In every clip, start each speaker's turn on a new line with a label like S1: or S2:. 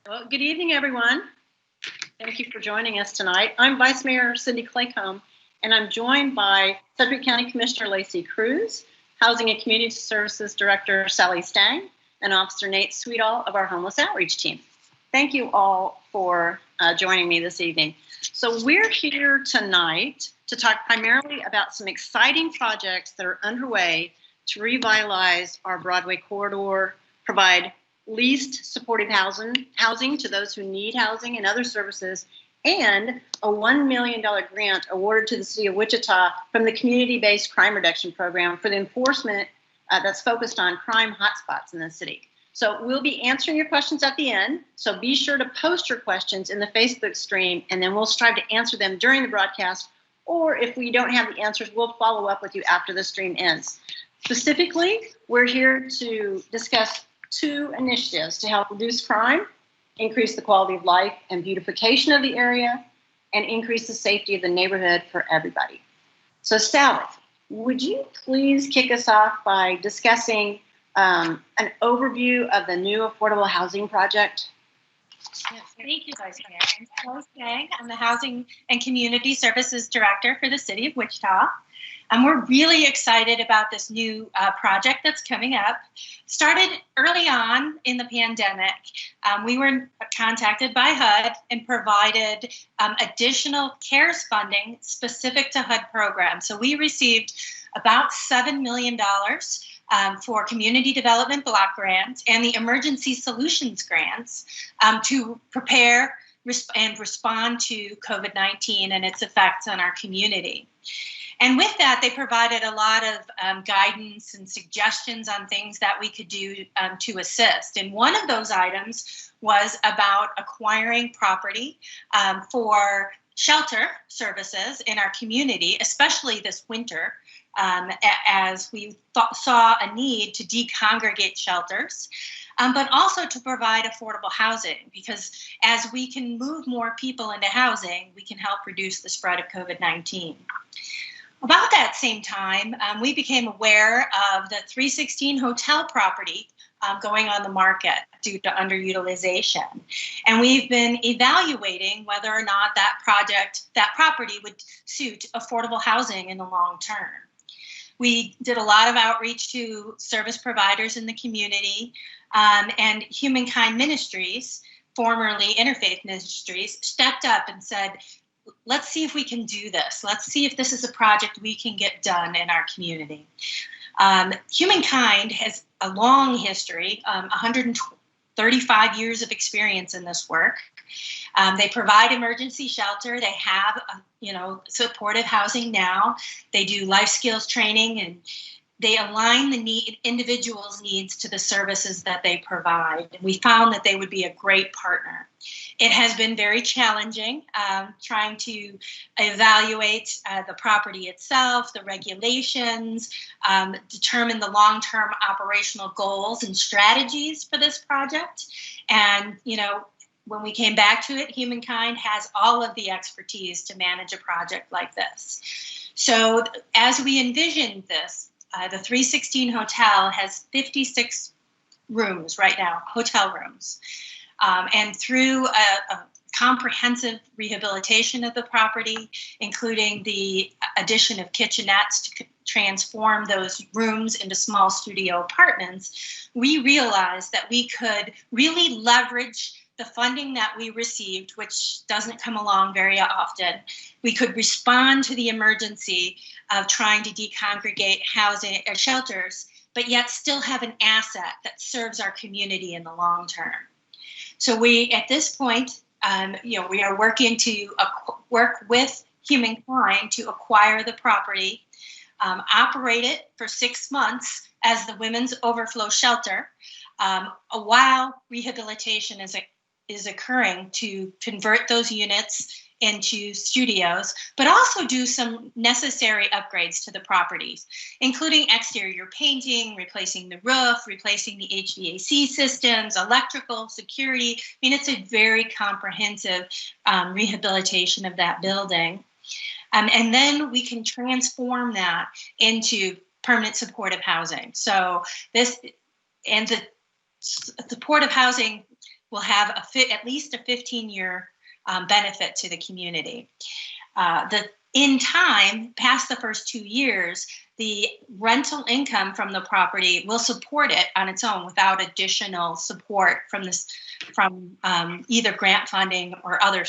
S1: Well, good evening, everyone. Thank you for joining us tonight. I'm Vice Mayor Cindy Claycomb, and I'm joined by Sedgwick County Commissioner Lacey Cruse, Housing and Community Services Director Sally Stang, and Officer Nate Sweetall of our Homeless Outreach Team. Thank you all for joining me this evening. So we're here tonight to talk primarily about some exciting projects that are underway to revitalize our Broadway corridor, provide least supportive housing to those who need housing and other services, and a $1 million grant awarded to the city of Wichita from the Community-Based Crime Reduction Program for the enforcement that's focused on crime hotspots in the city. So we'll be answering your questions at the end, so be sure to post your questions in the Facebook stream, and then we'll strive to answer them during the broadcast, or if we don't have the answers, we'll follow up with you after the stream ends. Specifically, we're here to discuss two initiatives to help reduce crime, increase the quality of life and beautification of the area, and increase the safety of the neighborhood for everybody. So Sally, would you please kick us off by discussing an overview of the new affordable housing project?
S2: Yes, thank you, Vice Mayor. I'm Stang. I'm the Housing and Community Services Director for the City of Wichita. And we're really excited about this new project that's coming up. Started early on in the pandemic. We were contacted by HUD and provided additional CARES funding specific to HUD programs. So we received about $7 million for community development block grants and the emergency solutions grants to prepare and respond to COVID-19 and its effects on our community. And with that, they provided a lot of guidance and suggestions on things that we could do to assist. And one of those items was about acquiring property for shelter services in our community, especially this winter, as we saw a need to decongregate shelters, but also to provide affordable housing, because as we can move more people into housing, we can help reduce the spread of COVID-19. About that same time, we became aware of the 316 hotel property going on the market due to underutilization. And we've been evaluating whether or not that property would suit affordable housing in the long term. We did a lot of outreach to service providers in the community, and Humankind Ministries, formerly Interfaith Ministries, stepped up and said, let's see if we can do this. Let's see if this is a project we can get done in our community. Humankind has a long history, 135 years of experience in this work. They provide emergency shelter. They have, supportive housing now. They do life skills training, and they align the individual's needs to the services that they provide. And we found that they would be a great partner. It has been very challenging trying to evaluate the property itself, the regulations, determine the long-term operational goals and strategies for this project. And, when we came back to it, Humankind has all of the expertise to manage a project like this. So as we envisioned this, the 316 Hotel has 56 rooms right now, hotel rooms. And through a comprehensive rehabilitation of the property, including the addition of kitchenettes to transform those rooms into small studio apartments, we realized that we could really leverage the funding that we received, which doesn't come along very often. We could respond to the emergency of trying to decongregate housing or shelters, but yet still have an asset that serves our community in the long term. So we, at this point, we are working to work with Humankind to acquire the property, operate it for 6 months as the Women's Overflow Shelter, while rehabilitation is occurring to convert those units into studios, but also do some necessary upgrades to the properties, including exterior painting, replacing the roof, replacing the HVAC systems, electrical, security. I mean, it's a very comprehensive rehabilitation of that building. And then we can transform that into permanent supportive housing. So this, and the supportive housing will have at least a 15-year benefit to the community. In time, past the first 2 years, the rental income from the property will support it on its own without additional support from either grant funding or other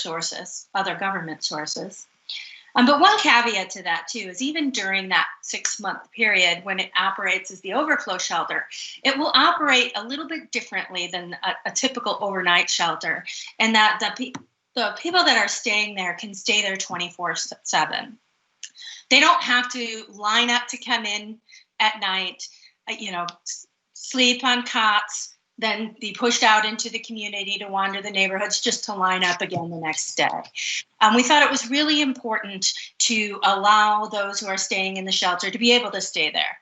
S2: government sources. But one caveat to that, too, is even during that 6-month period when it operates as the overflow shelter, it will operate a little bit differently than a typical overnight shelter, and that the people that are staying there can stay there 24/7. They don't have to line up to come in at night, sleep on cots, then be pushed out into the community to wander the neighborhoods just to line up again the next day. We thought it was really important to allow those who are staying in the shelter to be able to stay there.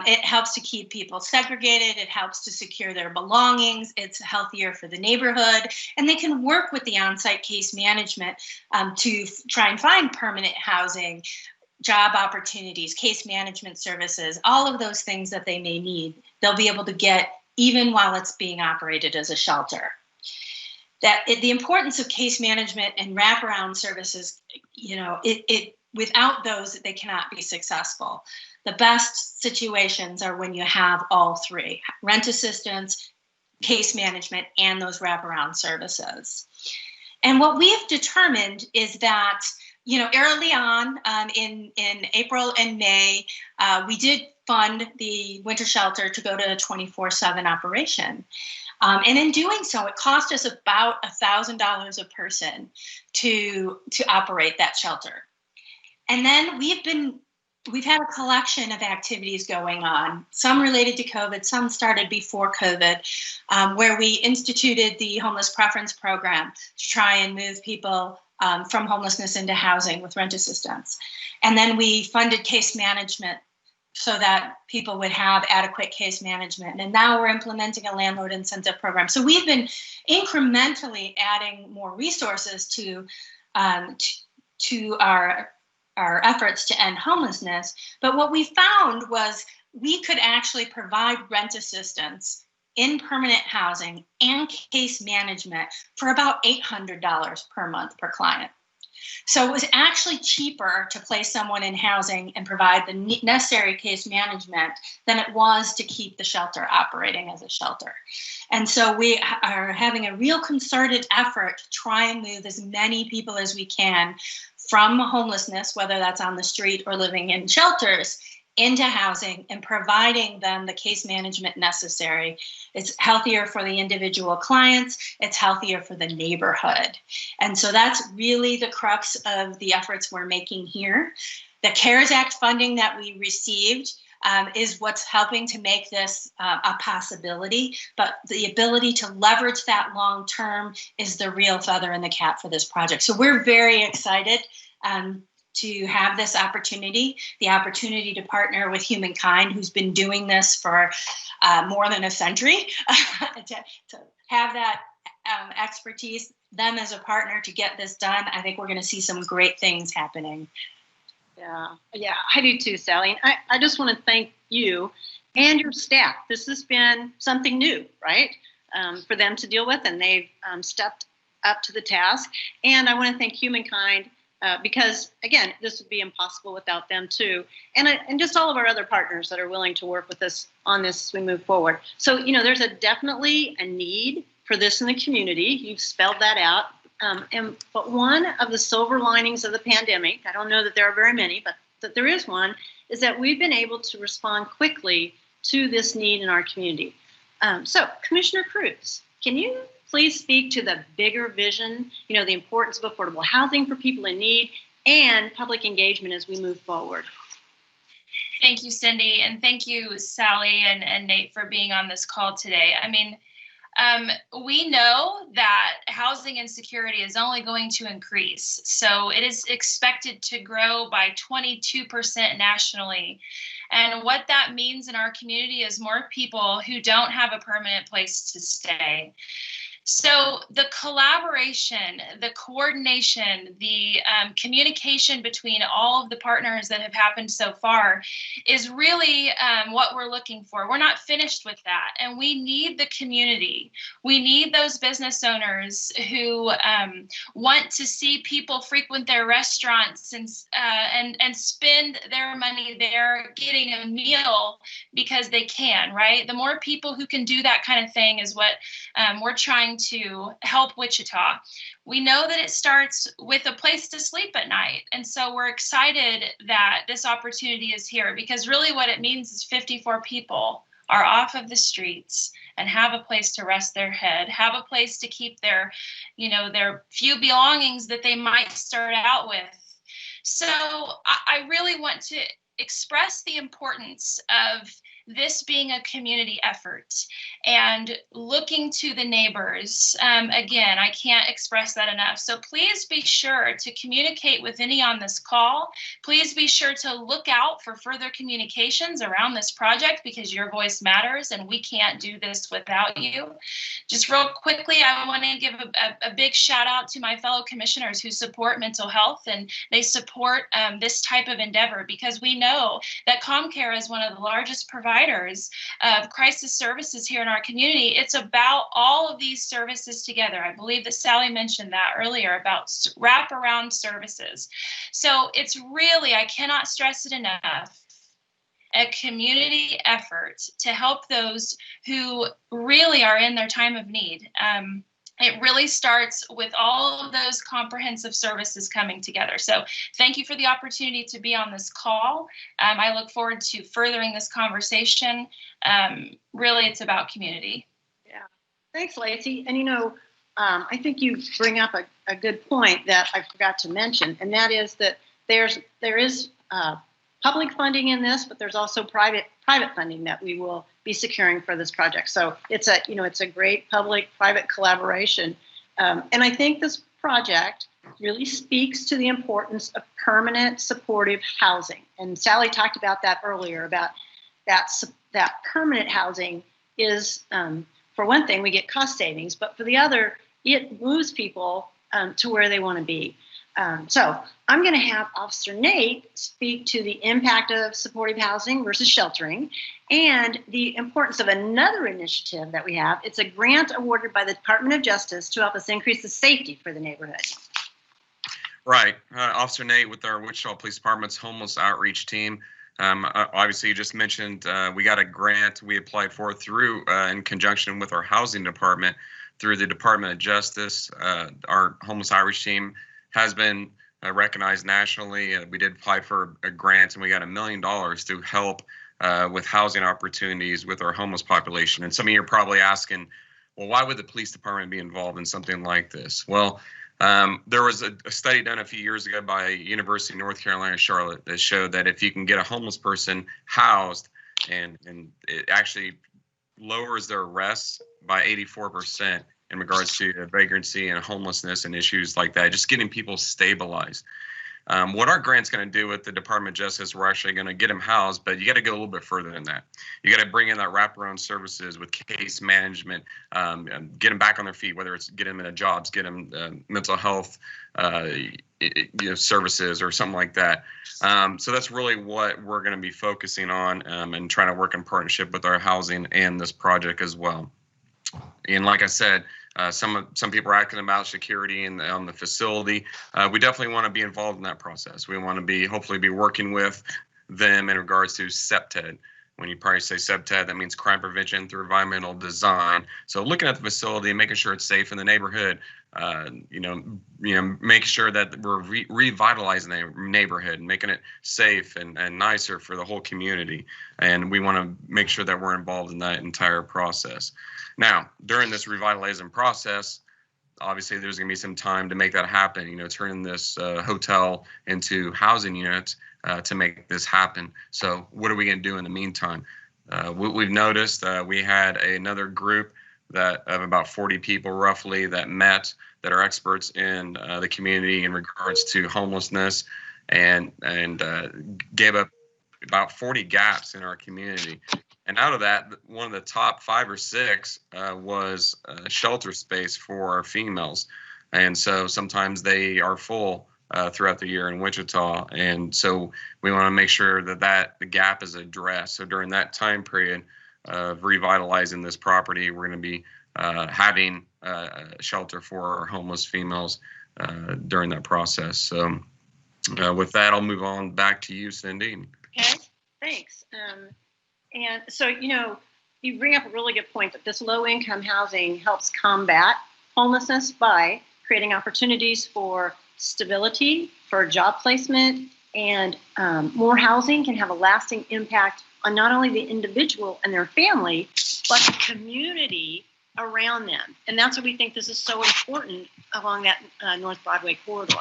S2: It helps to keep people segregated. It helps to secure their belongings. It's healthier for the neighborhood. And they can work with the on-site case management to try and find permanent housing, job opportunities, case management services, all of those things that they may need. They'll be able to get even while it's being operated as a shelter. The importance of case management and wraparound services, without those, they cannot be successful. The best situations are when you have all three: rent assistance, case management, and those wraparound services. And what we have determined is that, early on in April and May, we did fund the winter shelter to go to a 24/7 operation. And in doing so, it cost us about $1,000 a person to operate that shelter. And then we've had a collection of activities going on, some related to COVID, some started before COVID, where we instituted the Homeless Preference Program to try and move people from homelessness into housing with rent assistance. And then we funded case management so that people would have adequate case management. And now we're implementing a landlord incentive program. So we've been incrementally adding more resources to our efforts to end homelessness. But what we found was we could actually provide rent assistance in permanent housing and case management for about $800 per month per client. So it was actually cheaper to place someone in housing and provide the necessary case management than it was to keep the shelter operating as a shelter. And so we are having a real concerted effort to try and move as many people as we can from homelessness, whether that's on the street or living in shelters, into housing and providing them the case management necessary. It's healthier for the individual clients. It's healthier for the neighborhood. And so that's really the crux of the efforts we're making here. The CARES Act funding that we received is what's helping to make this a possibility. But the ability to leverage that long term is the real feather in the cap for this project. So we're very excited to have this opportunity, the opportunity to partner with Humankind, who's been doing this for more than a century, to have that expertise, them as a partner to get this done. I think we're going to see some great things happening.
S1: Yeah, I do too, Sally. And I just want to thank you and your staff. This has been something new, right, for them to deal with, and they've stepped up to the task. And I want to thank Humankind because, again, this would be impossible without them too, and just all of our other partners that are willing to work with us on this as we move forward. So, there's definitely a need for this in the community. You've spelled that out. But one of the silver linings of the pandemic, I don't know that there are very many, but that there is one, is that we've been able to respond quickly to this need in our community. So, Commissioner Cruse, can you please speak to the bigger vision, the importance of affordable housing for people in need and public engagement as we move forward?
S3: Thank you, Cindy, and thank you, Sally and Nate, for being on this call today. I mean, we know that housing insecurity is only going to increase. So it is expected to grow by 22% nationally. And what that means in our community is more people who don't have a permanent place to stay. So the collaboration, the coordination, the communication between all of the partners that have happened so far is really what we're looking for. We're not finished with that, and we need the community. We need those business owners who want to see people frequent their restaurants and spend their money there getting a meal because they can, right? The more people who can do that kind of thing is what we're trying to help Wichita. We know that it starts with a place to sleep at night. And so we're excited that this opportunity is here, because really what it means is 54 people are off of the streets and have a place to rest their head, have a place to keep their, their few belongings that they might start out with. So I really want to express the importance of this being a community effort and looking to the neighbors. Again, I can't express that enough. So please be sure to communicate with any on this call. Please be sure to look out for further communications around this project, because your voice matters and we can't do this without you. Just real quickly, I want to give a big shout out to my fellow commissioners who support mental health, and they support this type of endeavor, because we know that ComCare is one of the largest providers of crisis services here in our community. It's about all of these services together. I believe that Sally mentioned that earlier about wraparound services. So it's really, I cannot stress it enough, a community effort to help those who really are in their time of need. It really starts with all of those comprehensive services coming together. So thank you for the opportunity to be on this call. I look forward to furthering this conversation. Really, it's about community.
S1: Yeah. Thanks, Lacey. And, I think you bring up a good point that I forgot to mention, and that is that there is public funding in this, but there's also private funding that we will be securing for this project. So it's a great public-private collaboration. And I think this project really speaks to the importance of permanent supportive housing. And Sally talked about that earlier, about that permanent housing is, for one thing, we get cost savings, but for the other, it moves people to where they want to be. So I'm going to have Officer Nate speak to the impact of supportive housing versus sheltering and the importance of another initiative that we have. It's a grant awarded by the Department of Justice to help us increase the safety for the neighborhood.
S4: Right. Officer Nate with our Wichita Police Department's homeless outreach team. Obviously, you just mentioned we got a grant we applied for through in conjunction with our housing department through the Department of Justice. Our homeless outreach team has been recognized nationally. We did apply for a grant, and we got $1 million to help with housing opportunities with our homeless population. And some of you are probably asking, well, why would the police department be involved in something like this? Well, there was a study done a few years ago by University of North Carolina, Charlotte, that showed that if you can get a homeless person housed, and it actually lowers their arrests by 84%. In regards to vagrancy and homelessness and issues like that, just getting people stabilized. What our grant's going to do with the Department of Justice, we're actually going to get them housed, but you got to go a little bit further than that. You got to bring in that wraparound services with case management, get them back on their feet, whether it's get them into jobs, get them mental health services or something like that. So that's really what we're going to be focusing on and trying to work in partnership with our housing and this project as well. And like I said, some people are asking about security on the facility. We definitely want to be involved in that process. We want to hopefully be working with them in regards to SEPTED. When you probably say SEPTED, that means crime prevention through environmental design. So looking at the facility, making sure it's safe in the neighborhood, making sure that we're revitalizing the neighborhood and making it safe and nicer for the whole community. And we want to make sure that we're involved in that entire process. Now, during this revitalizing process, obviously there's going to be some time to make that happen, turning this hotel into housing units to make this happen. So what are we going to do in the meantime? We've noticed we had another group of about 40 people roughly that met, that are experts in the community in regards to homelessness, and gave up about 40 gaps in our community. And out of that, one of the top 5 or 6 was shelter space for our females. And so sometimes they are full throughout the year in Wichita. And so we want to make sure that the gap is addressed. So during that time period of revitalizing this property, we're going to be having shelter for our homeless females during that process. So with that, I'll move on back to you, Cindy.
S1: Okay, thanks. And so, you bring up a really good point that this low-income housing helps combat homelessness by creating opportunities for stability, for job placement, and more housing can have a lasting impact on not only the individual and their family, but the community around them. And that's why we think this is so important along that North Broadway corridor.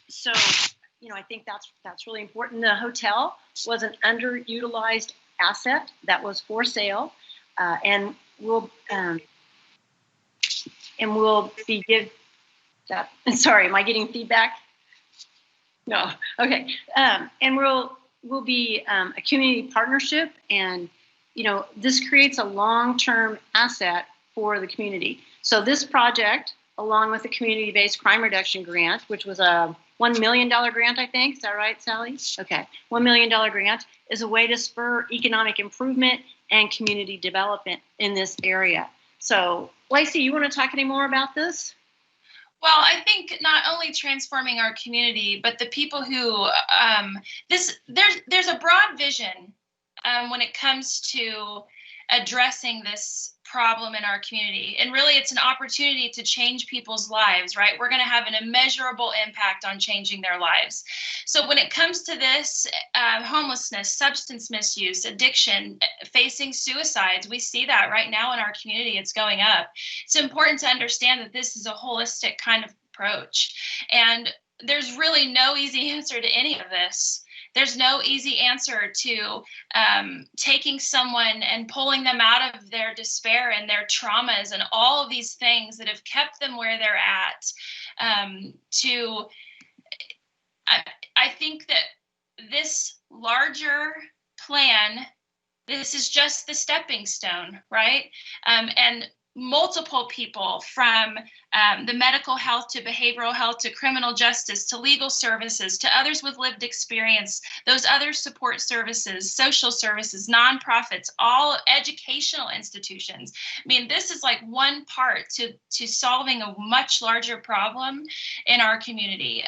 S1: So, I think that's really important. The hotel was an underutilized asset that was for sale, and we'll be give that. Sorry, am I getting feedback? No. Okay. And we'll be a community partnership, and this creates a long-term asset for the community. So this project, along with the community-based crime reduction grant, which was a $1 million grant, I think. Is that right, Sally? Okay. $1 million grant is a way to spur economic improvement and community development in this area. So, Lacey, you want to talk any more about this?
S3: Well, I think not only transforming our community, but the people who there's a broad vision when it comes to addressing this problem in our community. And really, it's an opportunity to change people's lives, right? We're going to have an immeasurable impact on changing their lives. So when it comes to this, homelessness, substance misuse, addiction, facing suicides, we see that right now in our community. It's going up. It's important to understand that this is a holistic kind of approach. And there's really no easy answer to any of this. There's no easy answer to taking someone and pulling them out of their despair and their traumas and all of these things that have kept them where they're at. I think that this larger plan, this is just the stepping stone, right? And multiple people from the medical health to behavioral health to criminal justice to legal services to others with lived experience, those other support services, social services, nonprofits, all educational institutions. I mean, this is like one part to solving a much larger problem in our community.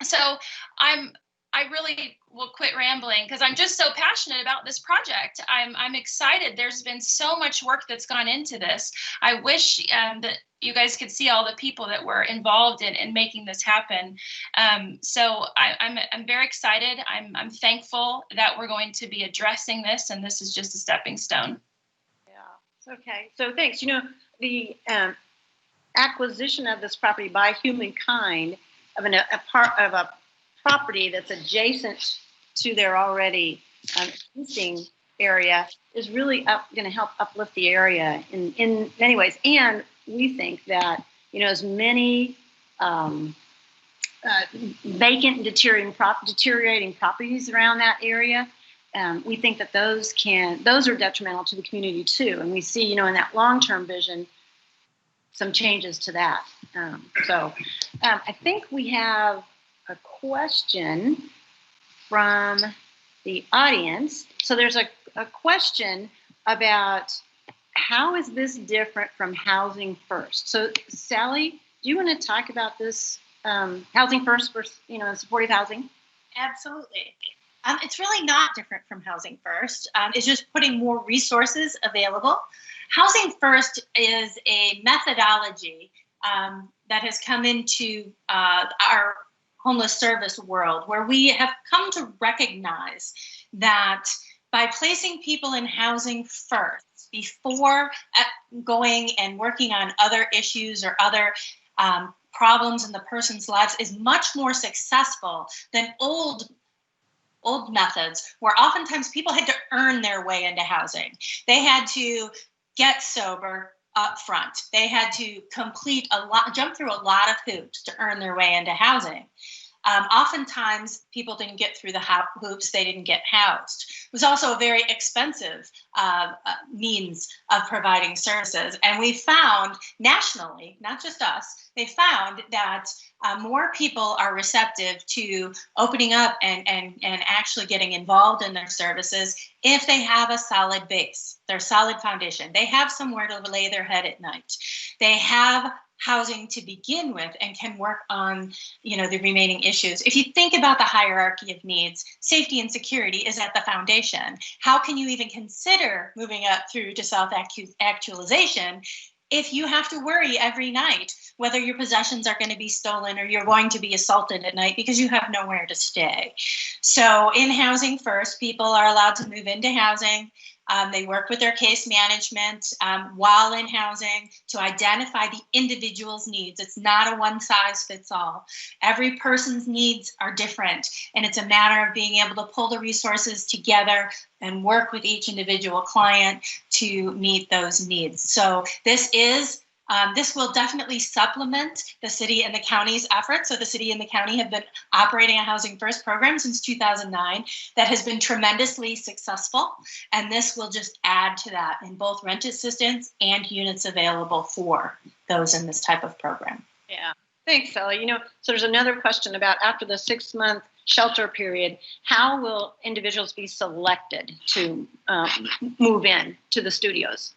S3: So I really will quit rambling because I'm just so passionate about this project. I'm excited. There's been so much work that's gone into this. I wish that you guys could see all the people that were involved in making this happen. So I'm very excited. I'm thankful that we're going to be addressing this, and this is just a stepping stone.
S1: Yeah. Okay. So thanks. The acquisition of this property by humankind of a property that's adjacent to their already existing area is really going to help uplift the area in many ways. And we think that, as many vacant and deteriorating properties around that area, we think that those are detrimental to the community too. And we see, in that long-term vision, some changes to that. I think we have a question from the audience. So there's a question about how is this different from Housing First? So Sally, do you want to talk about this Housing First versus, supportive housing?
S2: Absolutely. It's really not different from Housing First. It's just putting more resources available. Housing First is a methodology that has come into our homeless service world, where we have come to recognize that by placing people in housing first before going and working on other issues or other problems in the person's lives is much more successful than old methods, where oftentimes people had to earn their way into housing. They had to get sober up front. They had to jump through a lot of hoops to earn their way into housing. Oftentimes, people didn't get through the hoops, they didn't get housed. It was also a very expensive means of providing services. And we found nationally, not just us, they found that more people are receptive to opening up and actually getting involved in their services if they have a solid base, their solid foundation. They have somewhere to lay their head at night. They have housing to begin with and can work on, the remaining issues. If you think about the hierarchy of needs, safety and security is at the foundation. How can you even consider moving up through to self-actualization if you have to worry every night whether your possessions are going to be stolen or you're going to be assaulted at night because you have nowhere to stay? So in Housing First, people are allowed to move into housing. They work with their case management while in housing to identify the individual's needs. It's not a one-size-fits-all. Every person's needs are different, and it's a matter of being able to pull the resources together and work with each individual client to meet those needs. So this will definitely supplement the city and the county's efforts. So the city and the county have been operating a Housing First program since 2009 that has been tremendously successful. And this will just add to that in both rent assistance and units available for those in this type of program.
S1: Yeah. Thanks, Sally. So there's another question about after the 6-month shelter period, how will individuals be selected to move in to the studios?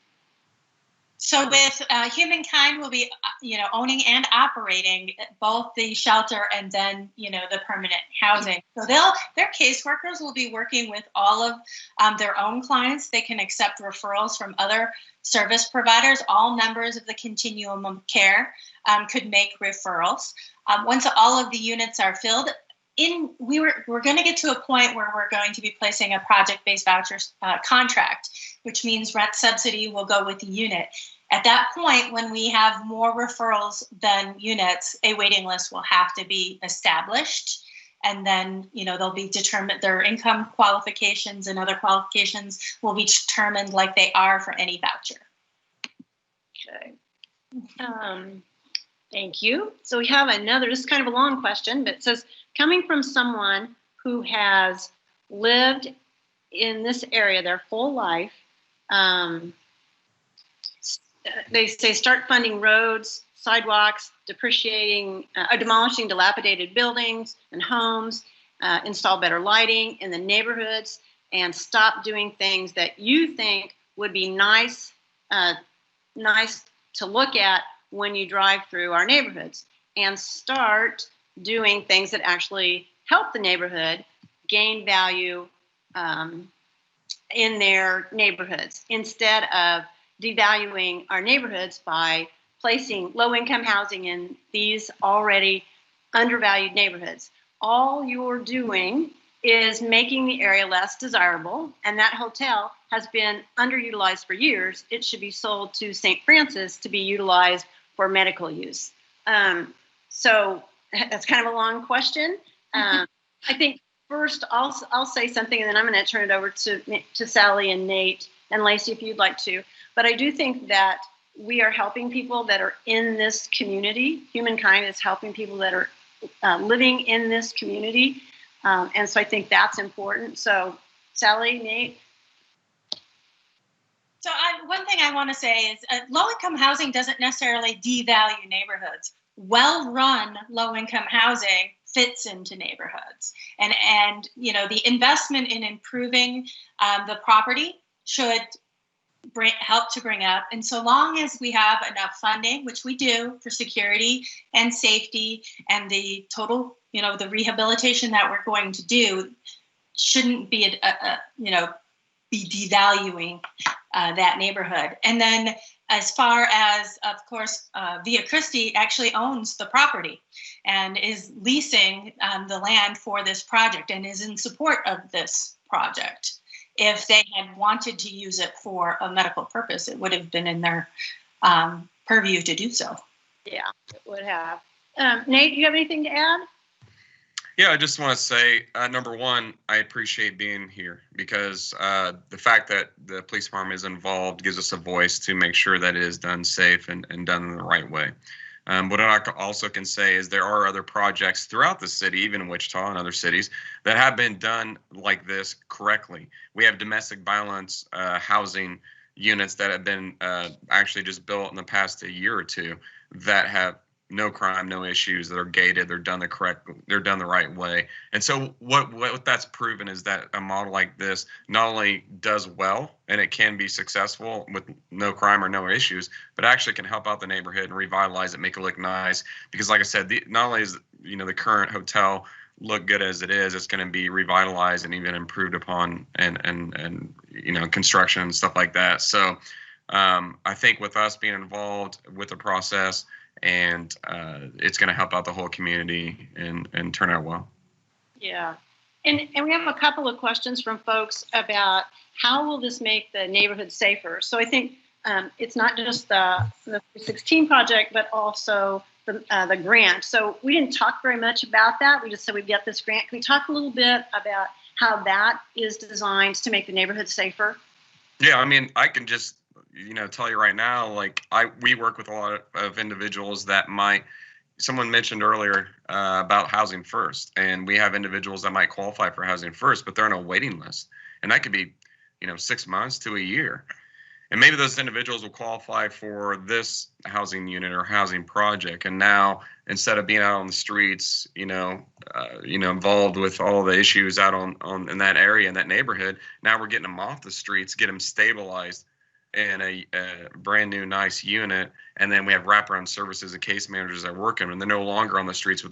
S2: So with Humankind will be, owning and operating both the shelter and then, the permanent housing. So their caseworkers will be working with all of their own clients. They can accept referrals from other service providers. All members of the continuum of care could make referrals. Once all of the units are filled, we're going to get to a point where we're going to be placing a project-based voucher contract, which means rent subsidy will go with the unit. At that point, when we have more referrals than units, a waiting list will have to be established. And then, they'll be determined, their income qualifications and other qualifications will be determined like they are for any voucher.
S1: Okay. Thank you. So we have another, this is kind of a long question, but it says, coming from someone who has lived in this area their full life, they say start funding roads, sidewalks, demolishing dilapidated buildings and homes, install better lighting in the neighborhoods, and stop doing things that you think would be nice to look at when you drive through our neighborhoods, and start doing things that actually help the neighborhood gain value in their neighborhoods, instead of devaluing our neighborhoods by placing low-income housing in these already undervalued neighborhoods. All you're doing is making the area less desirable, and that hotel has been underutilized for years. It should be sold to St. Francis to be utilized for medical use. So that's kind of a long question. I think first I'll say something, and then I'm going to turn it over to Sally and Nate and Lacey if you'd like to. But I do think that we are helping people that are in this community. Humankind is helping people that are living in this community. And so I think that's important. So Sally, Nate?
S2: So one thing I want to say is low-income housing doesn't necessarily devalue neighborhoods. Well-run low-income housing fits into neighborhoods. And the investment in improving the property should help to bring up. And so long as we have enough funding, which we do for security and safety and the total, the rehabilitation that we're going to do shouldn't be, be devaluing that neighborhood. And then as far as, of course, Via Christi actually owns the property and is leasing the land for this project and is in support of this project. If they had wanted to use it for a medical purpose, it would have been in their purview to do so.
S1: Yeah, it would have. Nate, do you have anything to add?
S4: Yeah, I just want to say, number one, I appreciate being here because the fact that the police department is involved gives us a voice to make sure that it is done safe and done in the right way. What I also can say is there are other projects throughout the city, even in Wichita and other cities, that have been done like this correctly. We have domestic violence housing units that have been actually just built in the past a year or two that have no crime, no issues, that are gated, they're done the right way. And so what that's proven is that a model like this not only does well and it can be successful with no crime or no issues, but actually can help out the neighborhood and revitalize it, make it look nice. Because like I said, not only is the current hotel look good as it is, it's going to be revitalized and even improved upon, and construction and stuff like that. So I think with us being involved with the process, and it's going to help out the whole community and turn out well.
S1: Yeah. And we have a couple of questions from folks about how will this make the neighborhood safer? So I think it's not just the 16 project, but also the grant. So we didn't talk very much about that. We just said we'd get this grant. Can we talk a little bit about how that is designed to make the neighborhood safer?
S4: Yeah, I mean, I can just tell you right now, like we work with a lot of individuals that someone mentioned earlier about Housing First, and we have individuals that might qualify for Housing First, but they're on a waiting list, and that could be 6 months to a year. And maybe those individuals will qualify for this housing unit or housing project, and now instead of being out on the streets, involved with all the issues out on in that area, in that neighborhood, now we're getting them off the streets, get them stabilized in a brand new nice unit, and then we have wraparound services and case managers that work them, and they're no longer on the streets with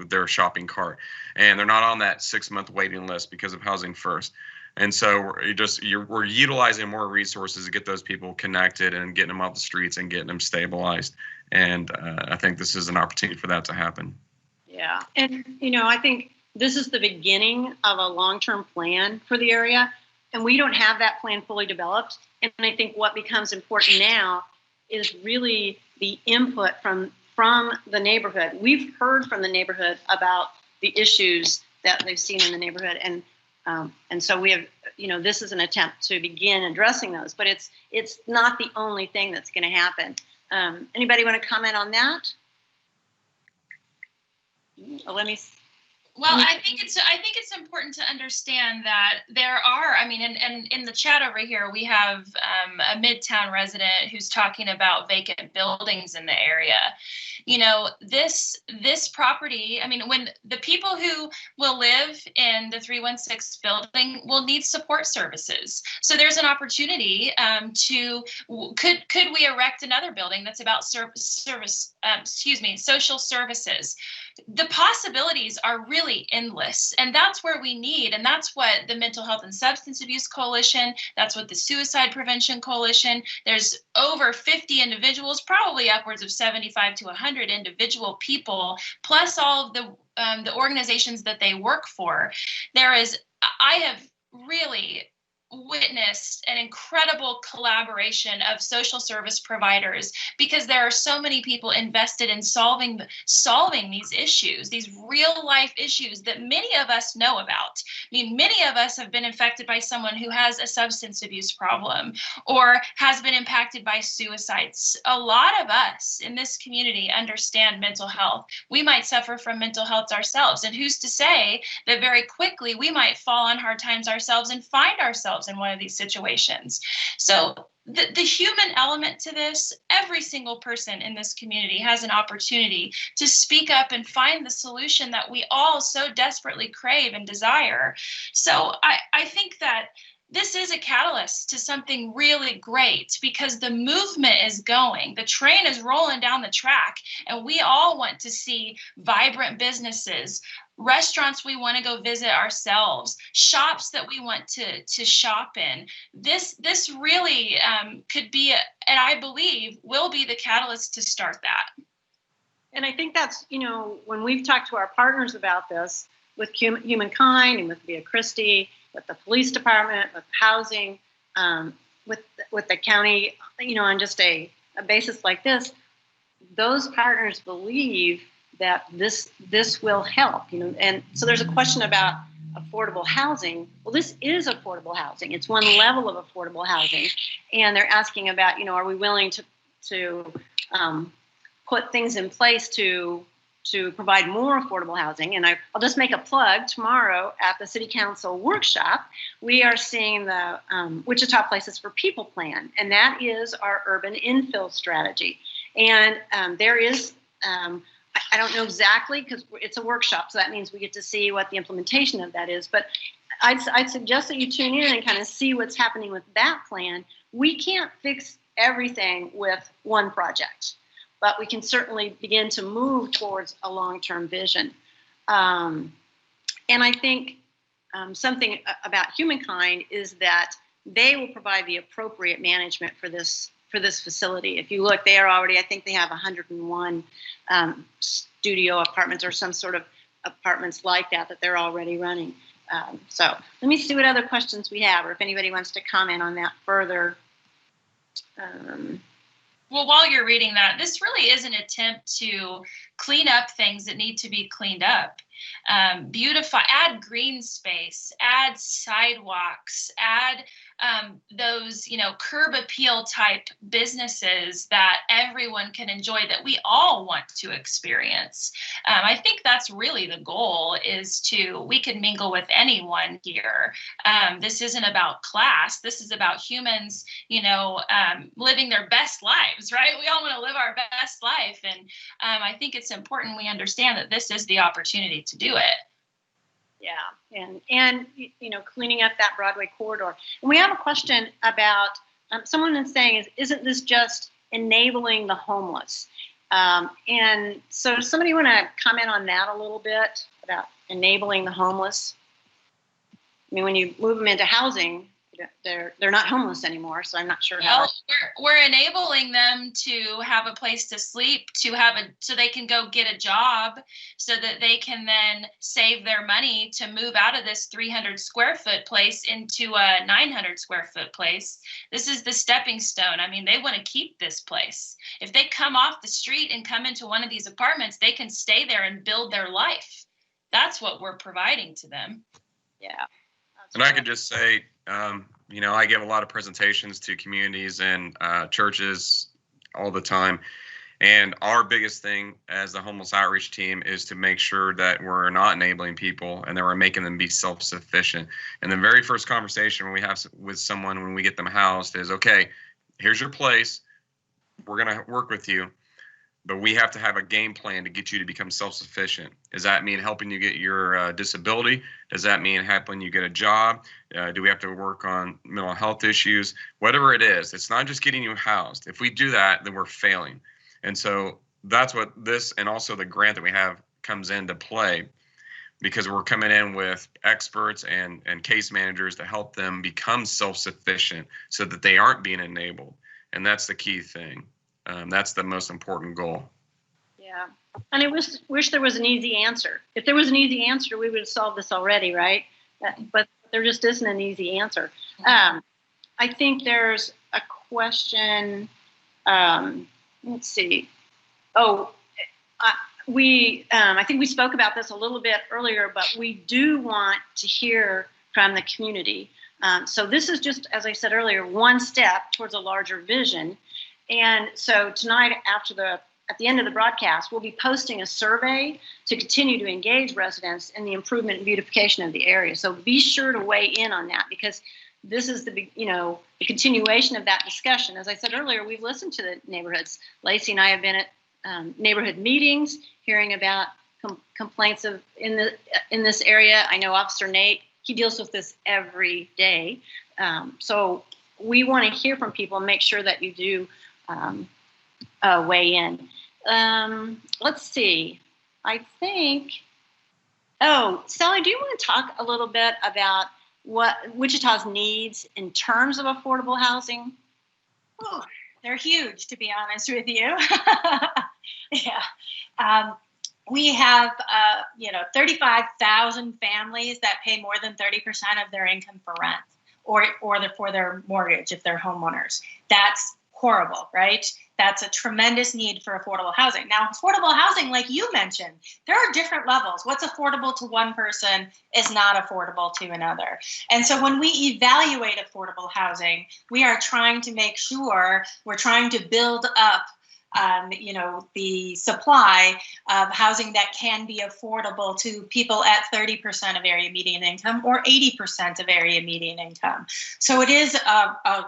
S4: their shopping cart, and they're not on that 6-month waiting list because of Housing First. And so we're utilizing more resources to get those people connected and getting them off the streets and getting them stabilized. And I think this is an opportunity for that to happen.
S1: Yeah, and I think this is the beginning of a long-term plan for the area, and we don't have that plan fully developed. And I think what becomes important now is really the input from the neighborhood. We've heard from the neighborhood about the issues that they've seen in the neighborhood, and so we have, this is an attempt to begin addressing those, but it's not the only thing that's going to happen. Anybody want to comment on that?
S3: Well, I think it's important to understand that there are, and in the chat over here, we have a Midtown resident who's talking about vacant buildings in the area. This property, when the people who will live in the 316 building will need support services. So there's an opportunity could we erect another building that's about social services? The possibilities are really endless, and that's where we need, and that's what the Mental Health and Substance Abuse Coalition, that's what the Suicide Prevention Coalition, there's over 50 individuals, probably upwards of 75 to 100 individual people, plus all of the organizations that they work for. I have really witnessed an incredible collaboration of social service providers, because there are so many people invested in solving these issues, these real life issues that many of us know about. Many of us have been infected by someone who has a substance abuse problem or has been impacted by suicides. A lot of us in this community understand mental health. We might suffer from mental health ourselves, and who's to say that very quickly we might fall on hard times ourselves and find ourselves in one of these situations. So the human element to this, every single person in this community has an opportunity to speak up and find the solution that we all so desperately crave and desire. So I think that this is a catalyst to something really great, because the movement is going, the train is rolling down the track, and we all want to see vibrant businesses, restaurants we want to go visit ourselves, shops that we want to shop in. This really could be, and I believe will be, the catalyst to start that.
S1: And I think that's, when we've talked to our partners about this with Humankind and with Via Christi, with the police department, with housing, with the county, on just a basis like this, those partners believe that this will help, and so there's a question about affordable housing. Well, this is affordable housing. It's one level of affordable housing, and they're asking about, are we willing to put things in place to provide more affordable housing. And I'll just make a plug. Tomorrow at the City Council workshop, we are seeing the Wichita Places for People plan, and that is our urban infill strategy. And there is, I don't know exactly because it's a workshop, so that means we get to see what the implementation of that is. But I'd suggest that you tune in and kind of see what's happening with that plan. We can't fix everything with one project, but we can certainly begin to move towards a long-term vision. And I think something about Humankind is that they will provide the appropriate management for this facility. If you look, they are already, I think they have 101 studio apartments or some sort of apartments like that they're already running. So let me see what other questions we have, or if anybody wants to comment on that further.
S3: Well, while you're reading that, this really is an attempt to clean up things that need to be cleaned up. Beautify, add green space, add sidewalks, add those, curb appeal type businesses that everyone can enjoy, that we all want to experience. I think that's really the goal, is we can mingle with anyone here. This isn't about class. This is about humans, living their best lives, right? We all want to live our best life. And I think it's important we understand that this is the opportunity to do it.
S1: Yeah, and cleaning up that Broadway corridor. And we have a question about someone is saying, isn't this just enabling the homeless? And so does somebody want to comment on that a little bit about enabling the homeless? I mean, when you move them into housing, they're not homeless anymore, so I'm not sure how.
S3: Well, we're enabling them to have a place to sleep, so they can go get a job, so that they can then save their money to move out of this 300 square foot place into a 900 square foot place. This is the stepping stone. I mean, they want to keep this place. If they come off the street and come into one of these apartments, they can stay there and build their life. That's what we're providing to them.
S1: Yeah.
S4: And I could just say, I give a lot of presentations to communities and churches all the time. And our biggest thing as the homeless outreach team is to make sure that we're not enabling people and that we're making them be self-sufficient. And the very first conversation we have with someone when we get them housed is, okay, here's your place. We're going to work with you. But we have to have a game plan to get you to become self-sufficient. Does that mean helping you get your disability? Does that mean helping you get a job? Do we have to work on mental health issues? Whatever it is, it's not just getting you housed. If we do that, then we're failing. And so that's what this, and also the grant that we have, comes into play, because we're coming in with experts and case managers to help them become self-sufficient so that they aren't being enabled. And that's the key thing. That's the most important goal.
S1: Yeah. And I wish there was an easy answer. If there was an easy answer, we would have solved this already, right? But there just isn't an easy answer. I think there's a question. Let's see. I think we spoke about this a little bit earlier, but we do want to hear from the community. So this is just, as I said earlier, one step towards a larger vision. And so tonight, at the end of the broadcast, we'll be posting a survey to continue to engage residents in the improvement and beautification of the area. So be sure to weigh in on that, because this is the continuation of that discussion. As I said earlier, we've listened to the neighborhoods. Lacey and I have been at neighborhood meetings, hearing about complaints in this area. I know Officer Nate, he deals with this every day. So we want to hear from people and make sure that you do weigh in. Let's see. I think, Sally, do you want to talk a little bit about what Wichita's needs in terms of affordable housing?
S2: Oh, they're huge, to be honest with you. Yeah. We have, 35,000 families that pay more than 30% of their income for rent or for their mortgage if they're homeowners. That's horrible, right? That's a tremendous need for affordable housing. Now, affordable housing, like you mentioned, there are different levels. What's affordable to one person is not affordable to another. And so when we evaluate affordable housing, we are trying to make sure we're trying to build up the supply of housing that can be affordable to people at 30% of area median income or 80% of area median income. So it is a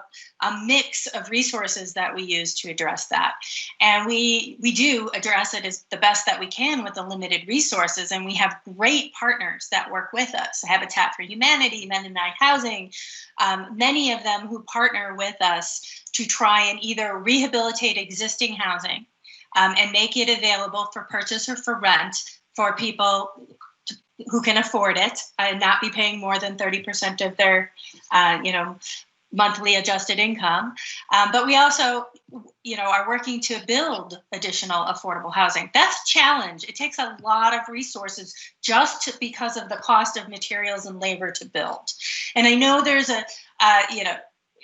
S2: mix of resources that we use to address that. And we do address it as the best that we can with the limited resources. And we have great partners that work with us. Habitat for Humanity, Mennonite Housing, many of them who partner with us to try and either rehabilitate existing housing and make it available for purchase or for rent for people who can afford it and not be paying more than 30% of their, monthly adjusted income. But we also, are working to build additional affordable housing. That's a challenge. It takes a lot of resources just because of the cost of materials and labor to build. And I know there's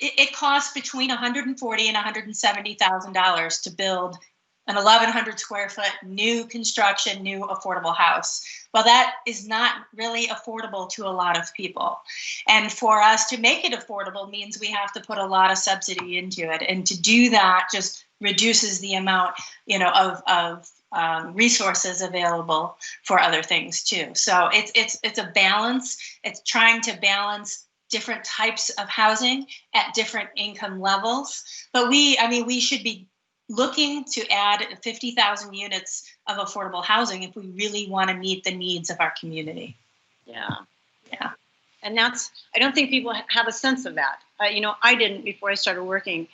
S2: it costs between $140,000 and $170,000 to build an 1,100 square foot new construction, new affordable house. Well, that is not really affordable to a lot of people. And for us to make it affordable means we have to put a lot of subsidy into it. And to do that just reduces the amount, of resources available for other things too. So it's a balance. It's trying to balance different types of housing at different income levels. But we should be looking to add 50,000 units of affordable housing if we really want to meet the needs of our community.
S1: Yeah. And I don't think people have a sense of that. I didn't before I started working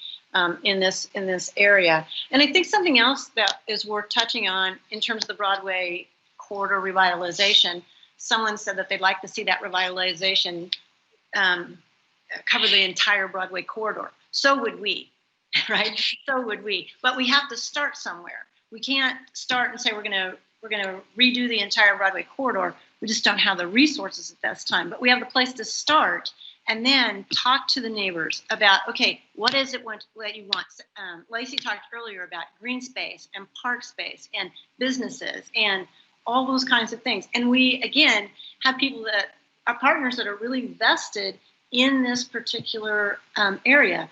S1: in this area. And I think something else that is worth touching on in terms of the Broadway corridor revitalization, someone said that they'd like to see that revitalization cover the entire Broadway corridor. So would we, right? So would we. But we have to start somewhere. We can't start and say we're going to redo the entire Broadway corridor. We just don't have the resources at this time. But we have the place to start, and then talk to the neighbors about, okay, what is it that you want? Lacey talked earlier about green space and park space and businesses and all those kinds of things. And we, again, have people that are partners that are really vested in this particular area.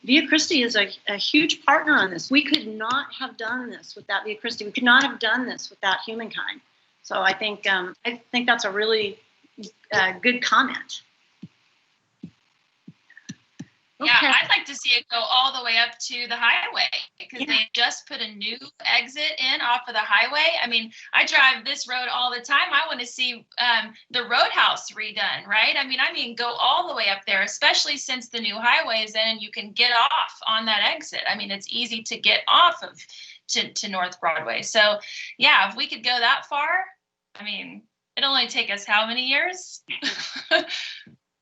S1: Via Christi is a huge partner on this. We could not have done this without Via Christi. We could not have done this without humankind. So I think that's a really good comment.
S3: Yeah,
S1: Okay.
S3: I'd like to see it go all the way up to the highway because they just put a new exit in off of the highway. I mean, I drive this road all the time. I want to see the roadhouse redone, right? I mean, go all the way up there, especially since the new highway is in and you can get off on that exit. I mean, it's easy to get off of to North Broadway. So, yeah, if we could go that far, I mean, it'll only take us how many years?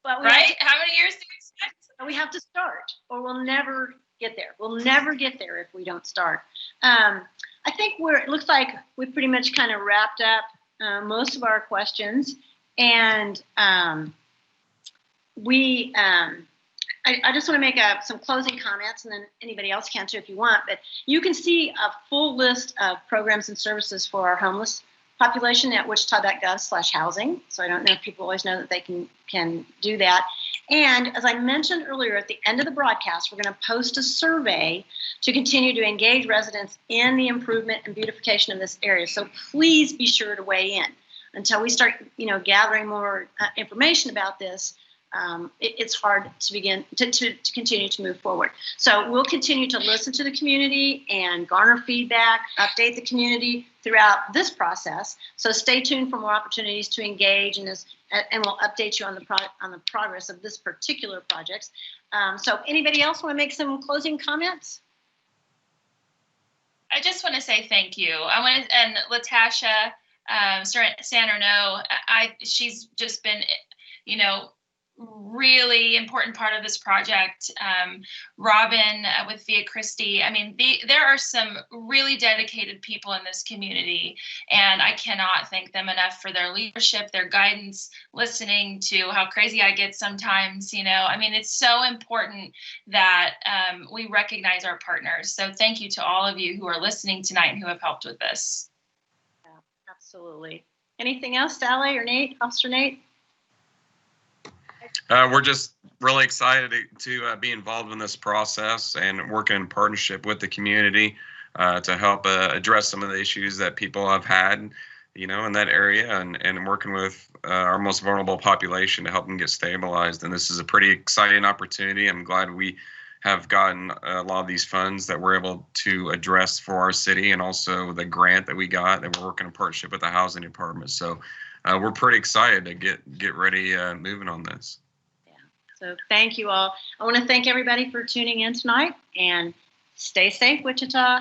S1: Well,
S3: right? How many years do we expect?
S1: We have to start, or we'll never get there. We'll never get there if we don't start. I think it looks like we've pretty much kind of wrapped up most of our questions, and I just want to make some closing comments, and then anybody else can too if you want. But you can see a full list of programs and services for our homeless population at wichita.gov/housing. So I don't know if people always know that they can do that. And as I mentioned earlier, at the end of the broadcast, we're going to post a survey to continue to engage residents in the improvement and beautification of this area. So please be sure to weigh in. Until we start, gathering more information about this, it's hard to begin to continue to move forward. So we'll continue to listen to the community and garner feedback, update the community throughout this process. So stay tuned for more opportunities to engage in this, and we'll update you on the progress of this particular project. So anybody else want to make some closing comments?
S3: I just want to say thank you. And Latasha Sanorno, she's just been, really important part of this project. Robin with Via Christi. I mean, there are some really dedicated people in this community, and I cannot thank them enough for their leadership, their guidance, listening to how crazy I get sometimes. I mean, it's so important that we recognize our partners. So thank you to all of you who are listening tonight and who have helped with this.
S1: Yeah, absolutely. Anything else, Sally or Nate, Officer Nate?
S4: We're just really excited to be involved in this process and working in partnership with the community. to help address some of the issues that people have had, in that area, and working with our most vulnerable population to help them get stabilized. And this is a pretty exciting opportunity. I'm glad we have gotten a lot of these funds that we're able to address for our city, and also the grant that we got that we're working in partnership with the housing department. So we're pretty excited to get ready moving on this.
S1: Yeah. So thank you all. I want to thank everybody for tuning in tonight, and stay safe, Wichita.